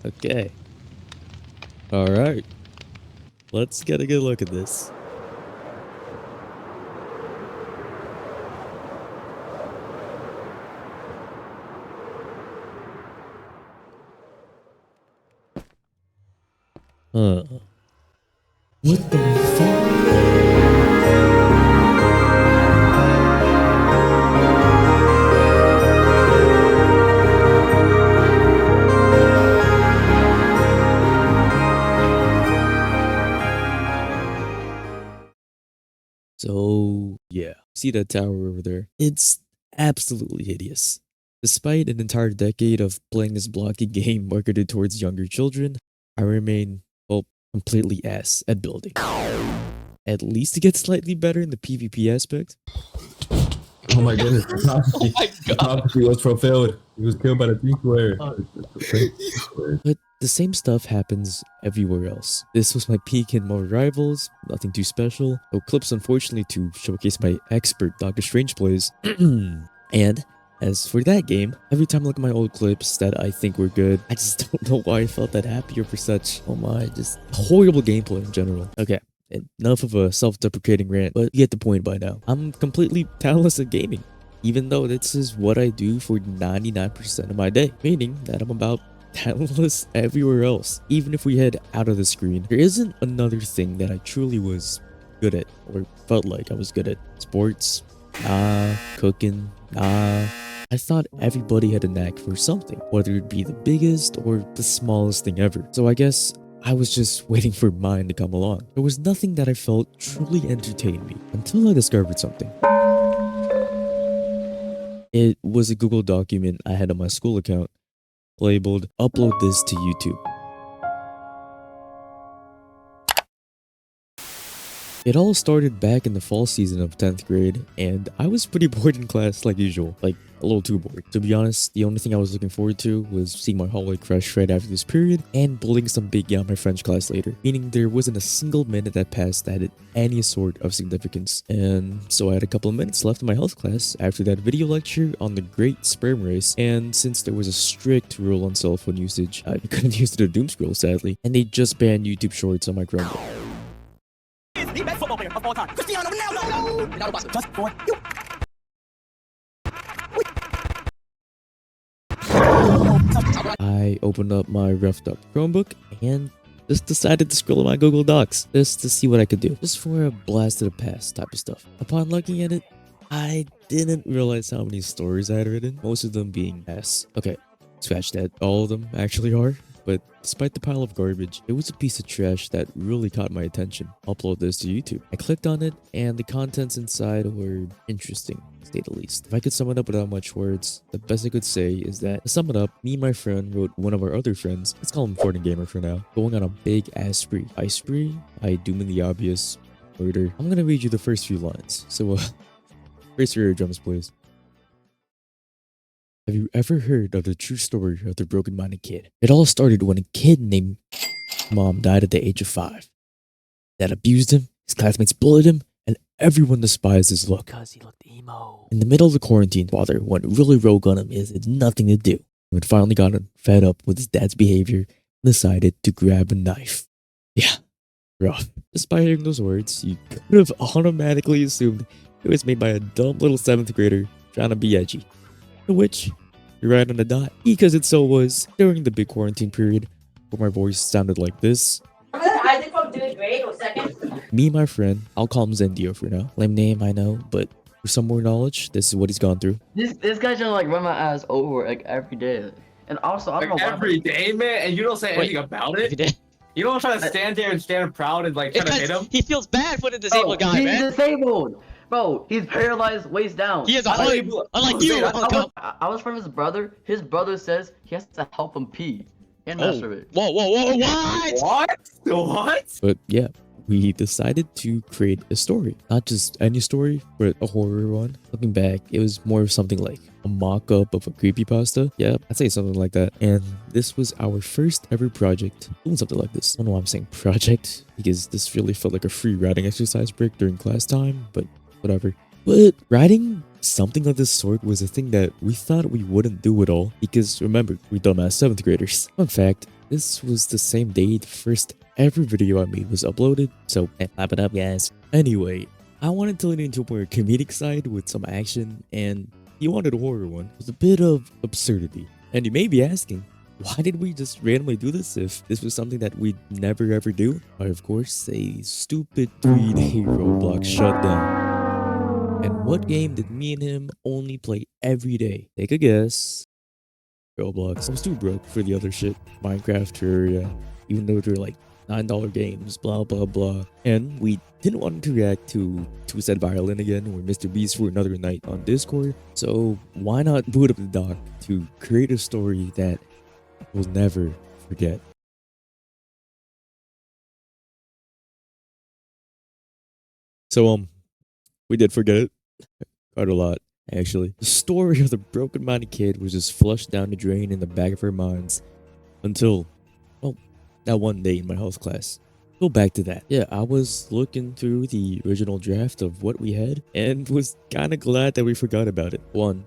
Okay. Alright. Let's get a good look at this. What the fuck? So, yeah. See that tower over there? It's absolutely hideous. Despite an entire decade of playing this blocky game marketed towards younger children, I remain, well, completely ass at building. At least it gets slightly better in the PvP aspect. Oh my goodness. Oh my The god. prophecy was fulfilled. He was killed by the pink square. But the same stuff happens everywhere else. This was my peak in more rivals, nothing too special. No clips unfortunately to showcase my expert Doctor Strange plays. And as for that game, every time I look at my old clips that I think were good, I just don't know why I felt that happy over such, oh my, just horrible gameplay in general. Okay, enough of a self-deprecating rant, but you get the point by now. I'm completely talentless at gaming, even though this is what I do for 99% of my day, meaning that I'm about talentless everywhere else. Even if we head out of the screen, there isn't another thing that I truly was good at, or felt like I was good at. Sports, nah. Cooking, nah. I thought everybody had a knack for something, whether it be the biggest or the smallest thing ever. So I guess I was just waiting for mine to come along. There was nothing that I felt truly entertained me until I discovered something. It was a Google document I had on my school account labeled "Upload this to YouTube." It all started back in the fall season of 10th grade, and I was pretty bored in class like usual, like a little too bored. To be honest, the only thing I was looking forward to was seeing my hallway crush right after this period and bullying some big guy in my French class later, meaning there wasn't a single minute that passed that had any sort of significance. And so I had a couple of minutes left in my health class after that video lecture on the great sperm race, and since there was a strict rule on cell phone usage, I couldn't use the doom scroll sadly, and they just banned YouTube Shorts on my Chromebook. The best football player of all time, Cristiano Ronaldo. Ronaldo just for you. I opened up my roughed up Chromebook and just decided to scroll my Google Docs just to see what I could do, just for a blast of the past type of stuff. Upon looking at it, I didn't realize how many stories I had written, most of them being S. Okay, scratch that, all of them actually are. But despite the pile of garbage, it was a piece of trash that really caught my attention. Upload this to YouTube. I clicked on it, and the contents inside were interesting, to say the least. If I could sum it up without much words, the best I could say is that, to sum it up, me and my friend wrote one of our other friends, let's call him Fortnite Gamer for now, going on a big ass spree. By spree, I doom in the obvious, murder. I'm gonna read you the first few lines, so brace your eardrums please. Have you ever heard of the true story of the broken-minded kid? It all started when a kid named Mom died at the age of 5. Dad abused him, his classmates bullied him, and everyone despised his look. Because he looked emo. In the middle of the quarantine, father went really rogue on him as it had nothing to do. When finally got fed up with his dad's behavior, decided to grab a knife. Yeah, rough. Despite hearing those words, you could have automatically assumed it was made by a dumb little 7th grader trying to be edgy. To which, you're right on the dot, because it so was during the big quarantine period where my voice sounded like this. I think I'm doing great. Or second. Me and my friend, I'll call him Zendio for now. Lame name, I know, but for some more knowledge, this is what he's gone through. This guy's trying to like run my ass over like every day. And also, I don't Like know why. every day, man, and you don't say anything about it. You don't try to stand there and stand proud and like try to hit him. He feels bad for the disabled guy, he's man. disabled. Bro, he's paralyzed waist down. He has a heart, unlike you, Uncle. I was from his brother. His brother says he has to help him pee and masturbate. Whoa, what? What? But yeah, we decided to create a story. Not just any story, but a horror one. Looking back, it was more of something like a mock-up of a creepypasta. Yeah, I'd say something like that. And this was our first ever project doing something like this. I don't know why I'm saying project, because this really felt like a free writing exercise break during class time, but whatever. But writing something of this sort was a thing that we thought we wouldn't do at all because remember, we dumbass 7th graders. Fun fact, this was the same day the first ever video I made was uploaded, so clap it up guys. Anyway, I wanted to lean into a more comedic side with some action, and you wanted a horror one with a bit of absurdity. And you may be asking, why did we just randomly do this if this was something that we'd never ever do? Why, of course, a stupid 3-day Roblox shutdown. And what game did me and him only play every day? Take a guess. Roblox. I was too broke for the other shit. Minecraft, Terraria, even though they're like $9 games, blah blah blah. And we didn't want to react to Said Violin again or Mr. Beast for another night on Discord. So why not boot up the doc to create a story that we'll never forget? So we did forget it. Quite a lot, actually. The story of the broken-minded kid was just flushed down the drain in the back of our minds until, well, that one day in my health class. Go back to that. Yeah, I was looking through the original draft of what we had and was kind of glad that we forgot about it. One,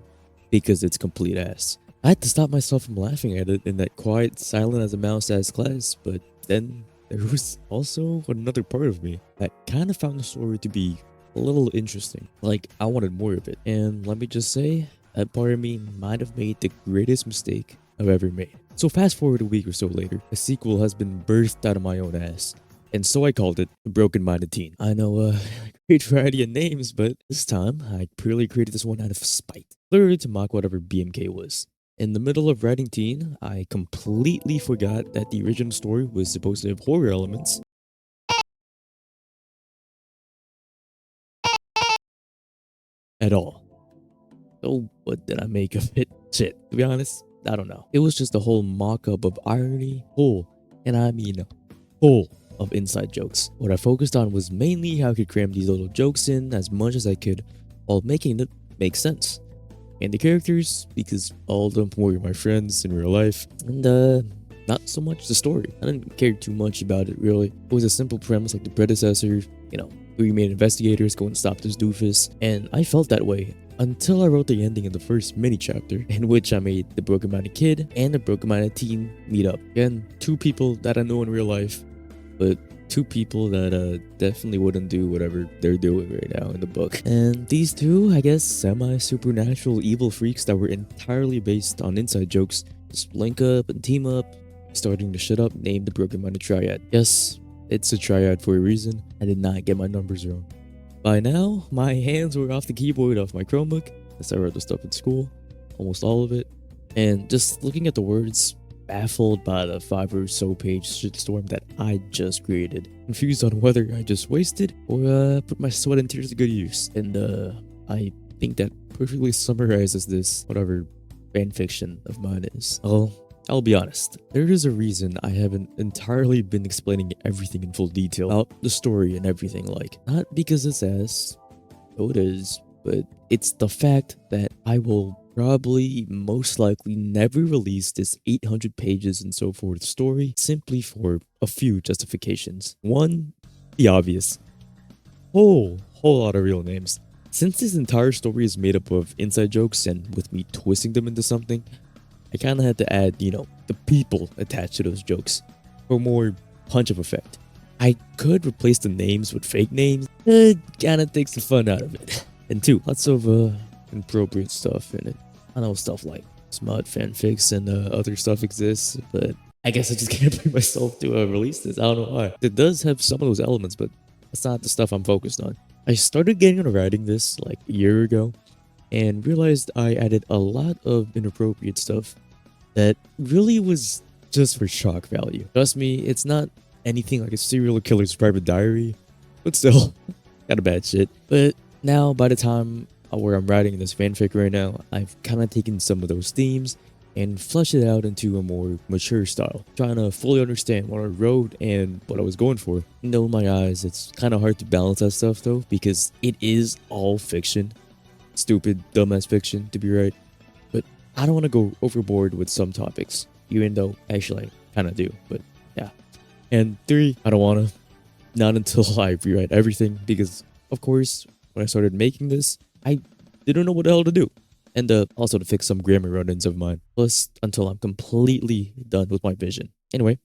because it's complete ass. I had to stop myself from laughing at it in that quiet, silent as a mouse ass class, but then there was also another part of me that kind of found the story to be a little interesting. Like, I wanted more of it. And let me just say, that part of me might have made the greatest mistake I've ever made. So fast forward a week or so later, a sequel has been birthed out of my own ass. And so I called it The Broken Minded Teen. I know, great variety of names, but this time, I purely created this one out of spite. Clearly to mock whatever BMK was. In the middle of writing Teen, I completely forgot that the original story was supposed to have horror elements. At all. So what did I make of it? Shit, to be honest, I don't know. It was just a whole mock-up of irony, full, and I mean full of inside jokes. What I focused on was mainly how I could cram these little jokes in as much as I could while making it make sense. And the characters, because all of them were my friends in real life, and not so much the story. I didn't care too much about it really. It was a simple premise like the predecessor, you know, 3 main investigators go and stop this doofus, and I felt that way until I wrote the ending of the first mini chapter, in which I made the broken-minded kid and the broken-minded teen meet up. Again, 2 people that I know in real life, but 2 people that definitely wouldn't do whatever they're doing right now in the book. And these 2, I guess, semi-supernatural evil freaks that were entirely based on inside jokes just link up and team up, starting to shut up, named the broken-minded triad. Yes, it's a triad for a reason. I did not get my numbers wrong. By now, my hands were off the keyboard off my Chromebook as I wrote the stuff in school, almost all of it. And just looking at the words, baffled by the 5 or so page shitstorm that I just created, confused on whether I just wasted or put my sweat and tears to good use. And I think that perfectly summarizes this whatever fanfiction of mine is. I'll be honest, there is a reason I haven't entirely been explaining everything in full detail about the story and everything, like, not because it's ass, though it is, but it's the fact that I will probably most likely never release this 800 pages and so forth story simply for a few justifications. One, the obvious. Whole lot of real names. Since this entire story is made up of inside jokes and with me twisting them into something, I kind of had to add, you know, the people attached to those jokes for more punch of effect. I could replace the names with fake names. It kind of takes the fun out of it. And 2, lots of inappropriate stuff in it. I know stuff like smut fanfics and other stuff exists, but I guess I just can't bring myself to release this. I don't know why. It does have some of those elements, but that's not the stuff I'm focused on. I started getting into writing this like a year ago and realized I added a lot of inappropriate stuff that really was just for shock value. Trust me, it's not anything like a serial killer's private diary, but still, kind of bad shit. But now, by the time where I'm writing this fanfic right now, I've kind of taken some of those themes and flesh it out into a more mature style, trying to fully understand what I wrote and what I was going for. You know, in my eyes, it's kind of hard to balance that stuff though, because it is all fiction. Stupid, dumbass fiction, to be right. But I don't want to go overboard with some topics, even though actually I kind of do, but yeah. And 3, I don't want to. Not until I rewrite everything, because of course, when I started making this, I didn't know what the hell to do. And also to fix some grammar run-ins of mine. Plus, until I'm completely done with my vision. Anyway,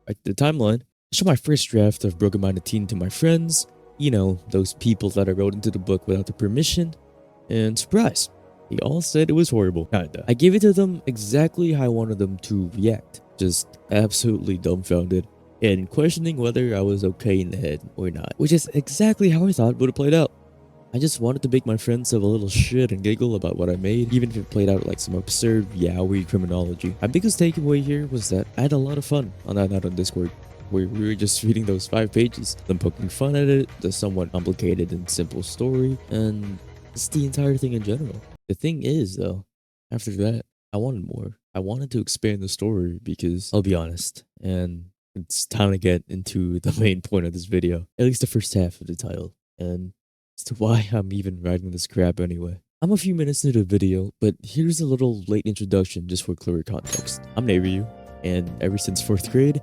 back to the timeline. I showed my first draft of Broken Minded Teen to my friends. You know, those people that I wrote into the book without their permission. And surprise, they all said it was horrible. Kinda. I gave it to them exactly how I wanted them to react. Just absolutely dumbfounded. And questioning whether I was okay in the head or not. Which is exactly how I thought would have played out. I just wanted to make my friends have a little shit and giggle about what I made, even if it played out like some absurd yaoi criminology. My biggest takeaway here was that I had a lot of fun on that night on Discord, where we were just reading those 5 pages, then poking fun at it, the somewhat complicated and simple story, and just the entire thing in general. The thing is, though, after that, I wanted more. I wanted to expand the story because, I'll be honest, and it's time to get into the main point of this video, at least the first half of the title, and as to why I'm even writing this crap anyway. I'm a few minutes into the video, but here's a little late introduction just for clearer context. I'm Natreu, and ever since 4th grade,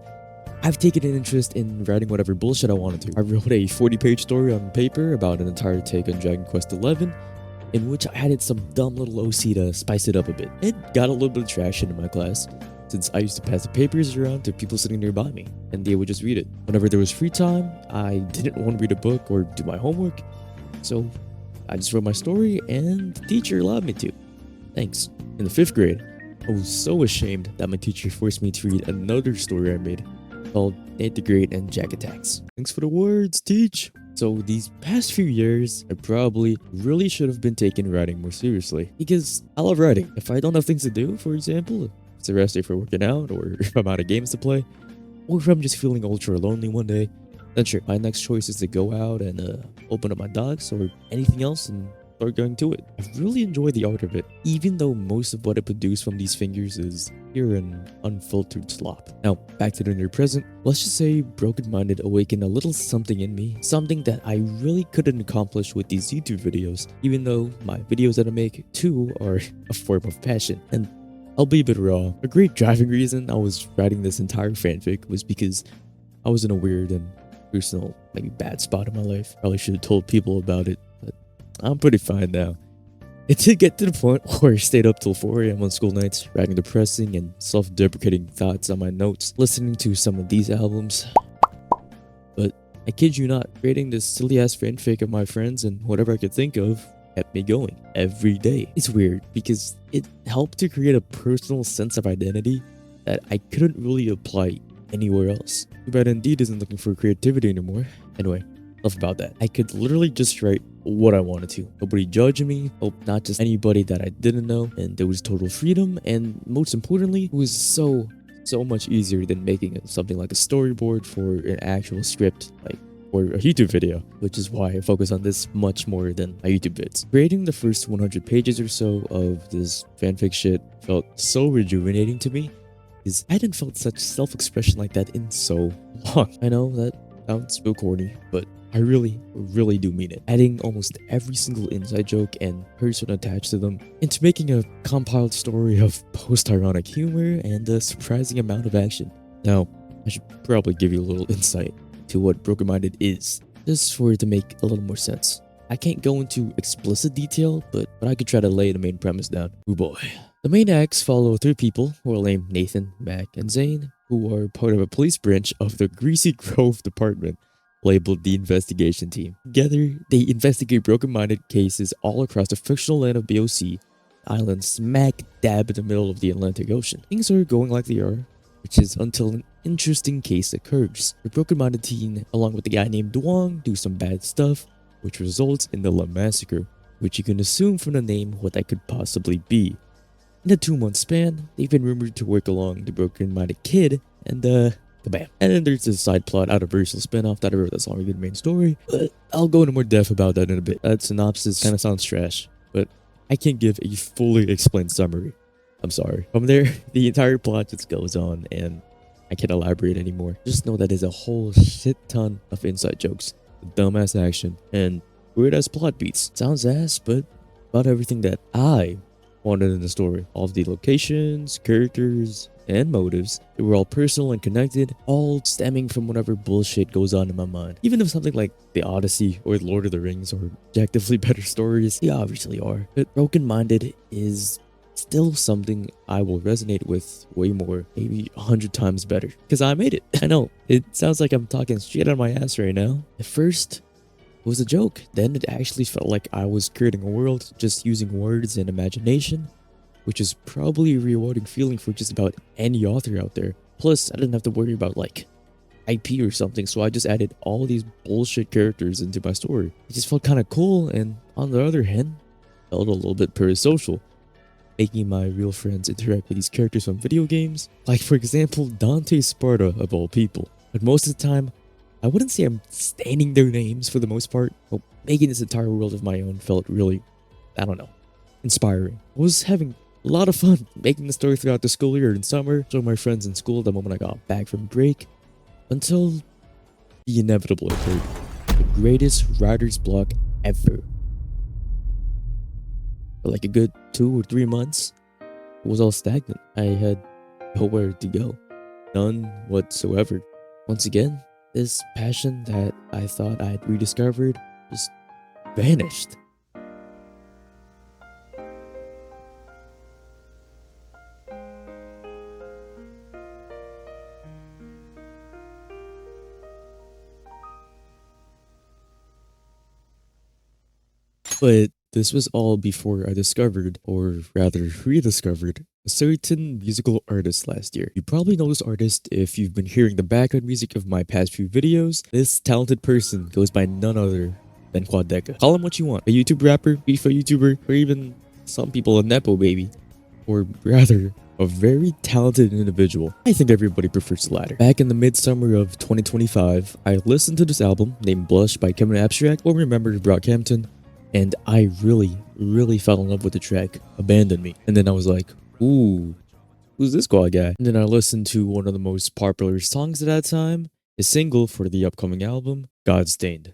I've taken an interest in writing whatever bullshit I wanted to. I wrote a 40-page story on paper about an entire take on Dragon Quest XI, in which I added some dumb little OC to spice it up a bit. It got a little bit of traction in my class, since I used to pass the papers around to people sitting nearby me, and they would just read it. Whenever there was free time, I didn't want to read a book or do my homework, so I just wrote my story and the teacher allowed me to. Thanks. In the 5th grade, I was so ashamed that my teacher forced me to read another story I made called Nate the Great and Jack Attacks. Thanks for the words, teach. So these past few years, I probably really should have been taking writing more seriously because I love writing. If I don't have things to do, for example, if it's a rest day for working out, or if I'm out of games to play, or if I'm just feeling ultra lonely one day, then sure, my next choice is to go out and open up my docs or anything else and start going to it. I really enjoy the art of it, even though most of what I produce from these fingers is pure and unfiltered slop. Now, back to the near present, let's just say Broken Minded awakened a little something in me, something that I really couldn't accomplish with these YouTube videos, even though my videos that I make too are a form of passion. And I'll be a bit raw. A great driving reason I was writing this entire fanfic was because I was in a weird and personal, maybe bad spot in my life. Probably should have told people about it, but I'm pretty fine now. It did get to the point where I stayed up till 4 a.m. on school nights, writing depressing and self-deprecating thoughts on my notes, listening to some of these albums. But I kid you not, creating this silly-ass fanfic of my friends and whatever I could think of kept me going every day. It's weird because it helped to create a personal sense of identity that I couldn't really apply anywhere else. Too bad Indeed isn't looking for creativity anymore. Anyway, enough about that. I could literally just write what I wanted to. Nobody judging me, not just anybody that I didn't know, and there was total freedom, and most importantly, it was so much easier than making something like a storyboard for an actual script, like or a YouTube video, which is why I focus on this much more than my YouTube vids. Creating the first 100 pages or so of this fanfic shit felt so rejuvenating to me, because I hadn't felt such self-expression like that in so long. I know that sounds so corny, but I really do mean it. Adding almost every single inside joke and person attached to them into making a compiled story of post-ironic humor and a surprising amount of action. Now, I should probably give you a little insight to what Broken Minded is, just for it to make a little more sense. I can't go into explicit detail, but I could try to lay the main premise down. Oh boy. The main acts follow 3 people who are named Nathan, Mac, and Zane, who are part of a police branch of the Greasy Grove Department, labeled the Investigation Team. Together, they investigate broken-minded cases all across the fictional land of BOC, island smack dab in the middle of the Atlantic Ocean. Things are going like they are, which is until an interesting case occurs. The broken-minded teen, along with the guy named Duong, do some bad stuff, which results in the La Massacre, which you can assume from the name what that could possibly be. In a 2-month span, they've been rumored to work along the broken-minded kid, and kabam. And then there's this side plot out of Versal spinoff that I wrote that's already the main story, but I'll go into more depth about that in a bit. That synopsis kind of sounds trash, but I can't give a fully explained summary. I'm sorry. From there, the entire plot just goes on, and I can't elaborate anymore. Just know that there's a whole shit ton of inside jokes, dumbass action, and weird ass plot beats. Sounds ass, but about everything that I wanted in the story. All of the locations, characters, and motives, they were all personal and connected, all stemming from whatever bullshit goes on in my mind. Even if something like The Odyssey or Lord of the Rings are objectively better stories, they obviously are. But Broken Minded is still something I will resonate with way more, maybe 100 times better, because I made it. I know, it sounds like I'm talking straight out of my ass right now. At first, it was a joke. Then it actually felt like I was creating a world just using words and imagination, which is probably a rewarding feeling for just about any author out there. Plus, I didn't have to worry about like IP or something, so I just added all these bullshit characters into my story. It just felt kind of cool, and on the other hand, felt a little bit parasocial, making my real friends interact with these characters from video games. Like for example, Dante Sparta of all people. But most of the time, I wouldn't say I'm staining their names for the most part, but making this entire world of my own felt really, I don't know, inspiring. I was having a lot of fun making the story throughout the school year and summer, showing my friends in school the moment I got back from break, until the inevitable occurred. The greatest writer's block ever. For like a good 2 or 3 months, it was all stagnant. I had nowhere to go. None whatsoever. Once again, this passion that I thought I had rediscovered just vanished. But this was all before I discovered, or rather rediscovered, a certain musical artist last year. You probably know this artist if you've been hearing the background music of my past few videos. This talented person goes by none other than quiteeee. Call him what you want. A YouTube rapper, FIFA YouTuber, or even some people a Nepo baby. Or rather, a very talented individual. I think everybody prefers the latter. Back in the midsummer of 2025, I listened to this album named Blush by Kevin Abstract, or Remember Brockhampton, and I really fell in love with the track, Abandon Me. And then I was like, ooh, who's this guy? And then I listened to one of the most popular songs at that time, a single for the upcoming album, Godstained.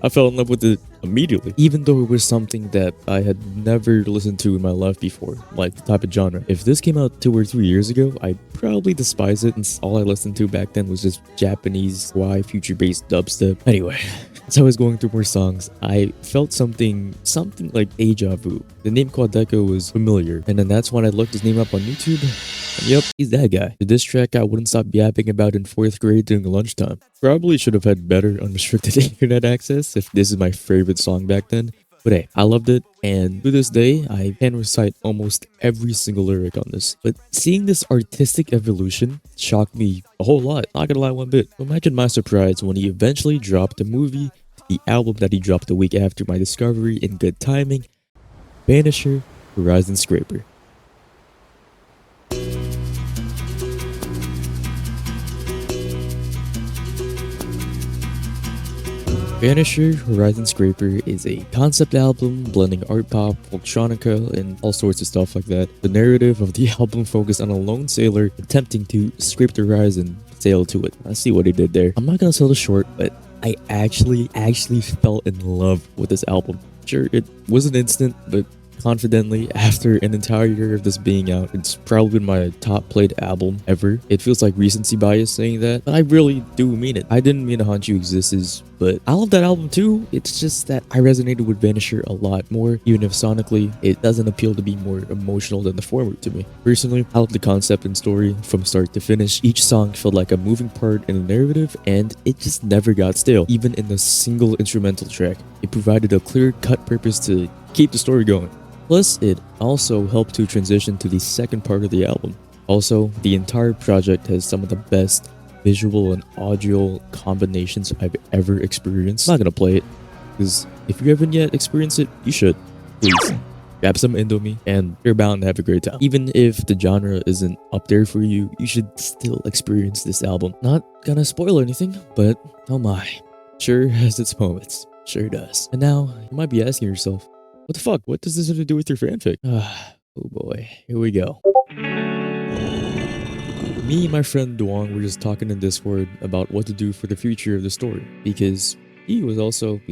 I fell in love with it immediately, even though it was something that I had never listened to in my life before, like the type of genre. If this came out 2 or 3 years ago, I'd probably despise it, and all I listened to back then was just Japanese, future-based dubstep. Anyway, as I was going through more songs, I felt something like deja vu. The name quiteeee was familiar, and then that's when I looked his name up on YouTube. And yep, he's that guy. The diss track I wouldn't stop yapping about in 4th grade during lunchtime. Probably should have had better unrestricted internet access if this is my favorite song back then. But hey, I loved it, and to this day, I can recite almost every single lyric on this. But seeing this artistic evolution shocked me a whole lot, not gonna lie one bit. Imagine my surprise when he eventually dropped the movie, the album that he dropped a week after my discovery in good timing, Banisher, Horizon Scraper. Banisher Horizon Scraper is a concept album blending art pop, electronica, and all sorts of stuff like that. The narrative of the album focused on a lone sailor attempting to scrape the horizon, sail to it. I see what he did there. I'm not gonna sell it short, but I actually fell in love with this album. Sure, it was an instant, but confidently, after an entire year of this being out, it's probably been my top played album ever. It feels like recency bias saying that, but I really do mean it. I didn't mean to haunt you exists, but I love that album too. It's just that I resonated with Vanisher a lot more, even if sonically it doesn't appeal to be more emotional than the former to me. Personally, I love the concept and story from start to finish. Each song felt like a moving part in the narrative, and it just never got stale. Even in the single instrumental track, it provided a clear-cut purpose to keep the story going. Plus, it also helped to transition to the second part of the album. Also, the entire project has some of the best visual and audio combinations I've ever experienced. I'm not gonna play it, because if you haven't yet experienced it, you should. Please, grab some Indomie, and you're bound to have a great time. Even if the genre isn't up there for you, you should still experience this album. Not gonna spoil anything, but oh my, sure has its moments. Sure does. And now, you might be asking yourself, what the fuck? What does this have to do with your fanfic? Oh boy, here we go. Me Me and my friend Duong were just talking in Discord about what to do for the future of the story because he was also,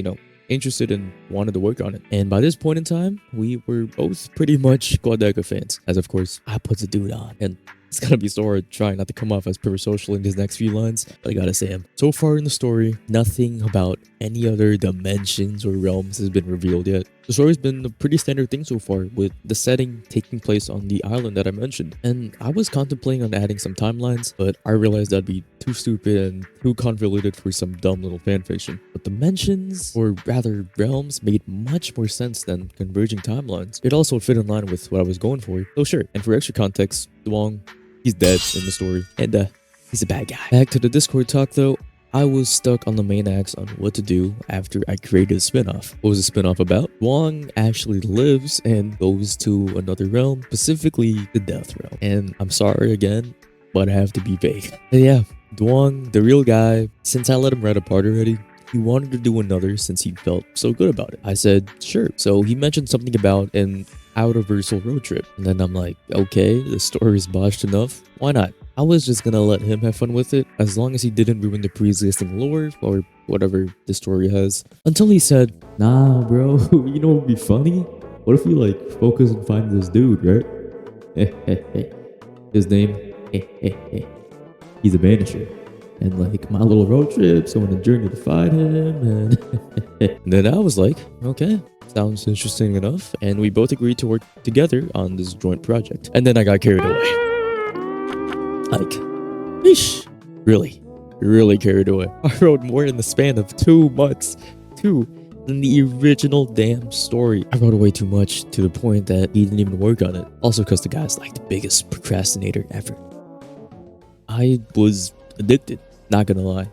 interested and wanted to work on it. And by this point in time, we were both pretty much quiteeee fans, as of course I put the dude on. And it's gonna be so hard trying not to come off as pure social in these next few lines, but I gotta say him. So far in the story, nothing about any other dimensions or realms has been revealed yet. The story's been a pretty standard thing so far, with the setting taking place on the island that I mentioned. And I was contemplating on adding some timelines, but I realized that'd be too stupid and too convoluted for some dumb little fanfiction. But dimensions, or rather realms, made much more sense than converging timelines. It also fit in line with what I was going for. So sure, and for extra context, Duong, he's dead in the story, and he's a bad guy. Back to the Discord talk though, I was stuck on the main axe on what to do after I created a spin-off. What was the spin-off about? Duong actually lives and goes to another realm, specifically the death realm. And I'm sorry again, but I have to be vague. But yeah, Duong, the real guy, since I let him write a part already, he wanted to do another since he felt so good about it. I said, sure. So he mentioned something about an out-of-versal road trip. And then I'm like, okay, the story is botched enough. Why not? I was just gonna let him have fun with it, as long as he didn't ruin the pre-existing lore, or whatever the story has. Until he said, nah bro, you know what would be funny? What if we focus and find this dude, right? His name, he's a banisher. And my little road trip, so on a journey to find him, and then I was like, okay, sounds interesting enough, and we both agreed to work together on this joint project. And then I got carried away. Really carried away. I wrote more in the span of 2 months, than the original damn story. I wrote way too much, to the point that he didn't even work on it. Also because the guy's the biggest procrastinator ever. I was addicted, not gonna lie.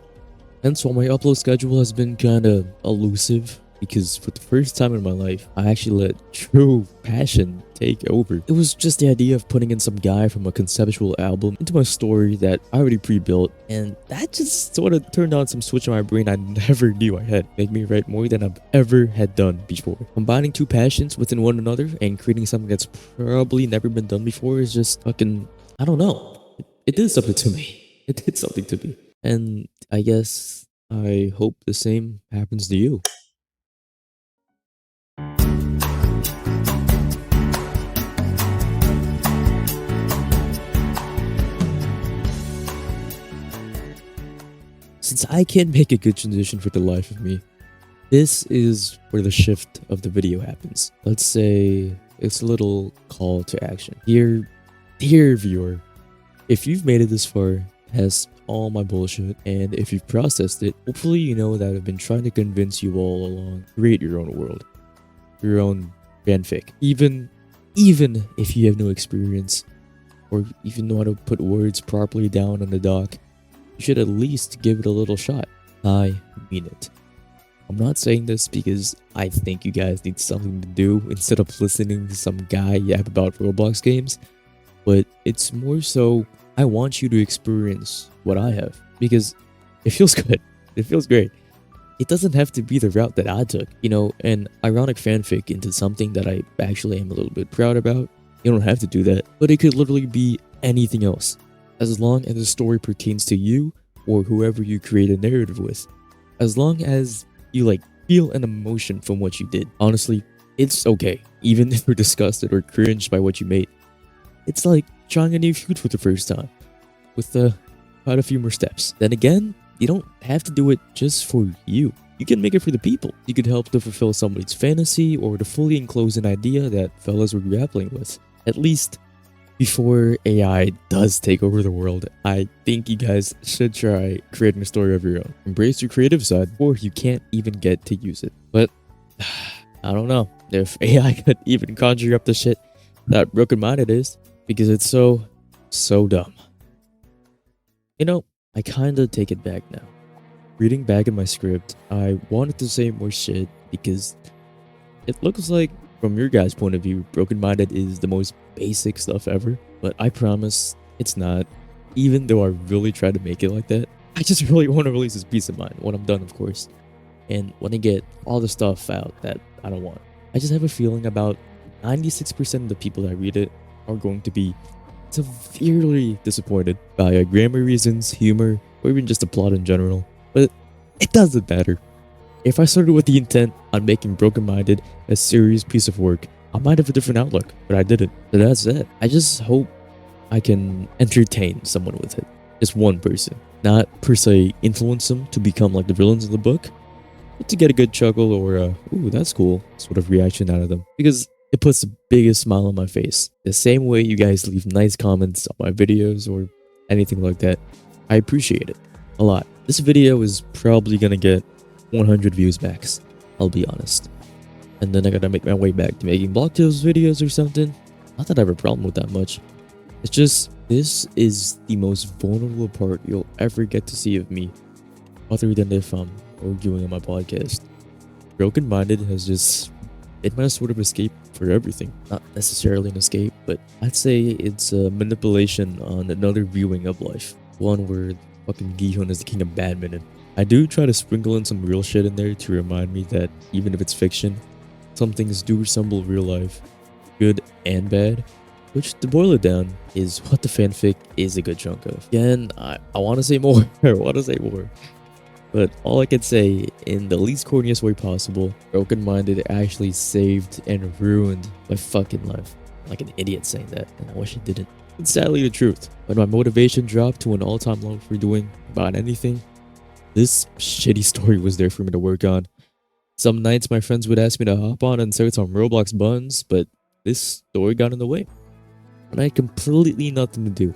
Hence why my upload schedule has been kinda elusive, because for the first time in my life, I actually let true passion take over. It was just the idea of putting in some guy from a conceptual album into my story that I already pre-built, and that just sort of turned on some switch in my brain I never knew I had, make me write more than I've ever had done before. Combining two passions within one another and creating something that's probably never been done before is just fucking, I don't know. It did something to me. It did something to me. And I guess I hope the same happens to you. Since I can't make a good transition for the life of me, this is where the shift of the video happens. Let's say it's a little call to action. Dear viewer, if you've made it this far past all my bullshit, and if you've processed it, hopefully you know that I've been trying to convince you all along. Create your own world, your own fanfic. Even if you have no experience, or even know how to put words properly down on the doc, you should at least give it a little shot. I mean it. I'm not saying this because I think you guys need something to do instead of listening to some guy yap about Roblox games, but it's more so I want you to experience what I have, because it feels good. It feels great. It doesn't have to be the route that I took. An ironic fanfic into something that I actually am a little bit proud about. You don't have to do that, but it could literally be anything else, as long as the story pertains to you or whoever you create a narrative with. As long as you feel an emotion from what you did. Honestly, it's okay, even if you're disgusted or cringed by what you made. It's like trying a new food for the first time, with quite a few more steps. Then again, you don't have to do it just for you. You can make it for the people. You could help to fulfill somebody's fantasy or to fully enclose an idea that fellas were grappling with. At least before AI does take over the world, I think you guys should try creating a story of your own. Embrace your creative side, or you can't even get to use it. But I don't know if AI could even conjure up the shit that Broken Minded is, because it's so dumb. I kinda take it back now. Reading back in my script, I wanted to say more shit because it looks like, from your guys' point of view, Broken Minded is the most basic stuff ever, but I promise it's not, even though I really try to make it like that. I just really want to release this piece of mine when I'm done, of course, and when I get all the stuff out that I don't want. I just have a feeling about 96% of the people that read it are going to be severely disappointed by grammar reasons, humor, or even just the plot in general. But it doesn't matter. If I started with the intent on making Broken Minded a serious piece of work, I might have a different outlook, but I didn't. So that's it. I just hope I can entertain someone with it. Just one person. Not per se influence them to become like the villains of the book, but to get a good chuckle or ooh, that's cool sort of reaction out of them. Because it puts the biggest smile on my face. The same way you guys leave nice comments on my videos or anything like that. I appreciate it a lot. This video is probably gonna get 100 views max, I'll be honest. And then I gotta make my way back to making Block Tales videos or something. Not that I have a problem with that much. It's just, this is the most vulnerable part you'll ever get to see of me, other than if I'm arguing on my podcast. Broken Minded has just been my sort of escape for everything. Not necessarily an escape, but I'd say it's a manipulation on another viewing of life. One where fucking Gihun is the king of badminton. I do try to sprinkle in some real shit in there to remind me that even if it's fiction, some things do resemble real life, good and bad. Which, to boil it down, is what the fanfic is a good chunk of. Again, I want to say more. I want to say more. But all I can say, in the least corniest way possible, Broken Minded actually saved and ruined my fucking life. Like an idiot saying that, and I wish it didn't. It's sadly the truth. When my motivation dropped to an all-time low for doing about anything, this shitty story was there for me to work on. Some nights my friends would ask me to hop on and search some Roblox buns, but this story got in the way. When I had completely nothing to do,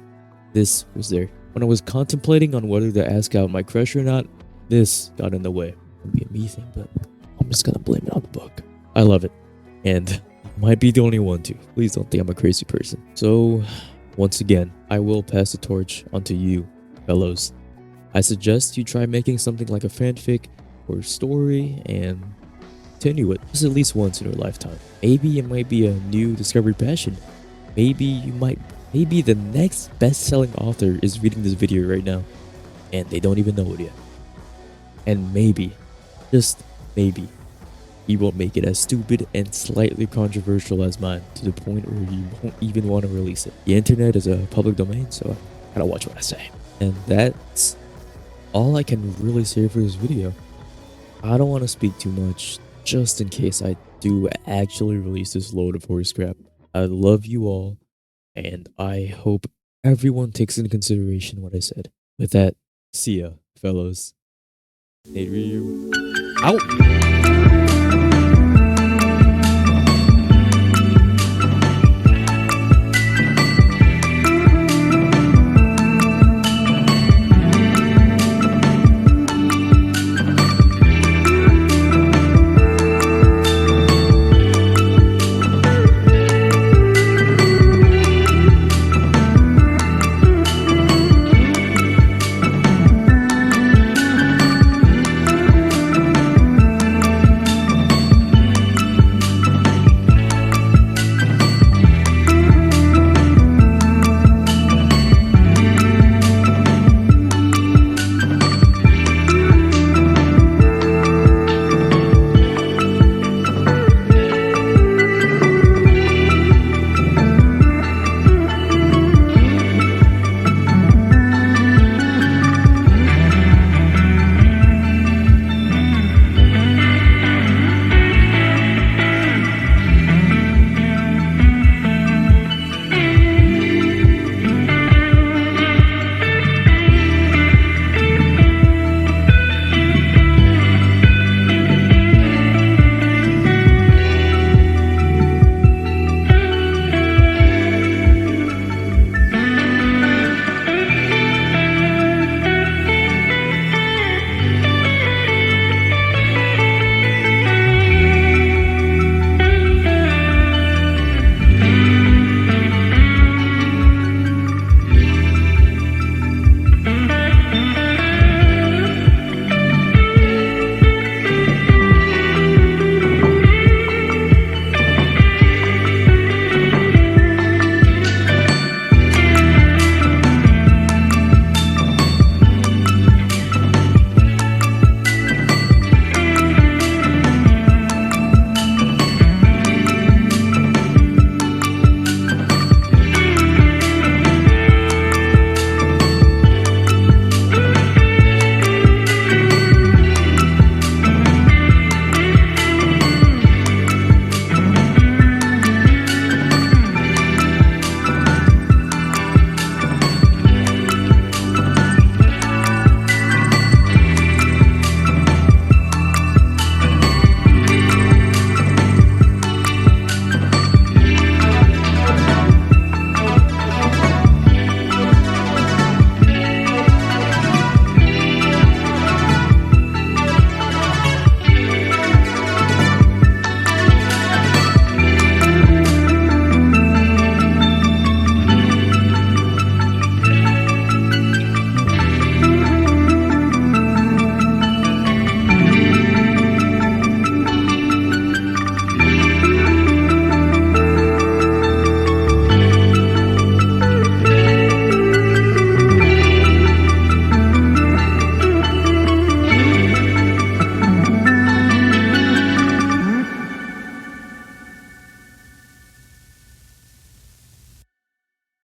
this was there. When I was contemplating on whether to ask out my crush or not, this got in the way. It'd be a me thing, but I'm just gonna blame it on the book. I love it, and might be the only one to. Please don't think I'm a crazy person. So, once again, I will pass the torch onto you, fellows. I suggest you try making something like a fanfic or story and continue it just at least once in your lifetime. Maybe it might be a new discovered passion. Maybe the next best-selling author is reading this video right now and they don't even know it yet. And maybe, just maybe, he won't make it as stupid and slightly controversial as mine to the point where he won't even want to release it. The internet is a public domain, so I gotta watch what I say. And that's all I can really say for this video. I don't want to speak too much, just in case I do actually release this load of horse crap. I love you all, and I hope everyone takes into consideration what I said. With that, see ya, fellows. Natreu out.